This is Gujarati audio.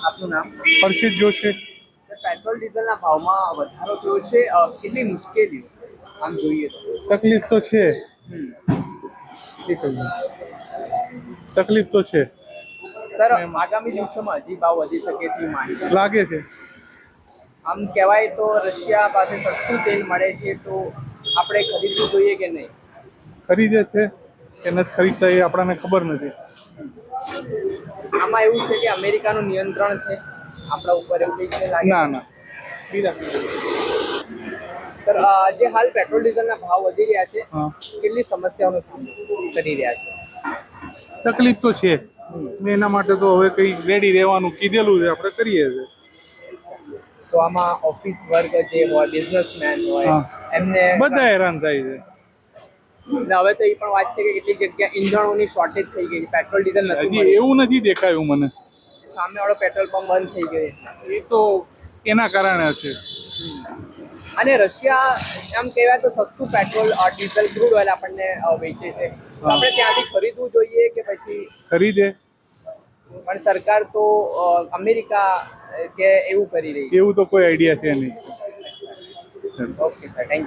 આપનું નામ? હર્ષિત જોશી. પેટ્રોલ ડીઝલના ભાવમાં વધારો થયો છે, કેટલી મુશ્કેલીઓ આમ જોઈએ તો? તકલીફ તો છે. તકલીફ તો છે સર, આગામી દિવસોમાં હજી ભાવ વધી શકે છે માહિતી લાગે છે. આમ કહેવાય તો રશિયા પાસે સસ્તું તેલ મળે છે, તો આપણે ખરીદવું જોઈએ કે નહીં? ખરીદે છે કે નથી ખરીદતા એ આપણને ખબર નથી. આમાં એવું છે કે અમેરિકાનું નિયંત્રણ છે આપણા ઉપર, એવું કંઈ છે લાગે? ના ના. સર, જે હાલ પેટ્રોલ ડીઝલના ભાવ વધી રહ્યા છે, હા, કેટલી સમસ્યાઓનો સામનો કરી રહ્યા છે? તકલીફ તો છે. એના માટે તો હવે કંઈ રેડી રહેવાનું કીધેલું છે, આપણે કરીએ છીએ. તો આમાં ઓફિસ વર્ગ જે હોય, બિઝનેસમેન હોય, હા, એમને બધા હેરાન થાય છે. હવે તો એ પણ વાત છે કે કેટલીક જગ્યા ઈંધણોની શોર્ટેજ થઈ ગઈ છે, પેટ્રોલ ડીઝલ નથી હજી મળતું. એવું નથી દેખાયું મને. સામેવાળો પેટ્રોલ પંપ બંધ થઈ ગયો છે. એ તો એના કારણે છે. અને રશિયા એમ કહેવાય તો સસ્તું પેટ્રોલ ડીઝલ ક્રૂડ ઓઇલ આપણને વેચે છે, તો આપણે ત્યાંથી ખરીદવું જોઈએ કે પછી? ખરીદે. પણ સરકાર તો અમેરિકા કે એવું કરી રહી છે. એવું તો કોઈ આઈડિયા છે નહીં. Okay sir, thank you.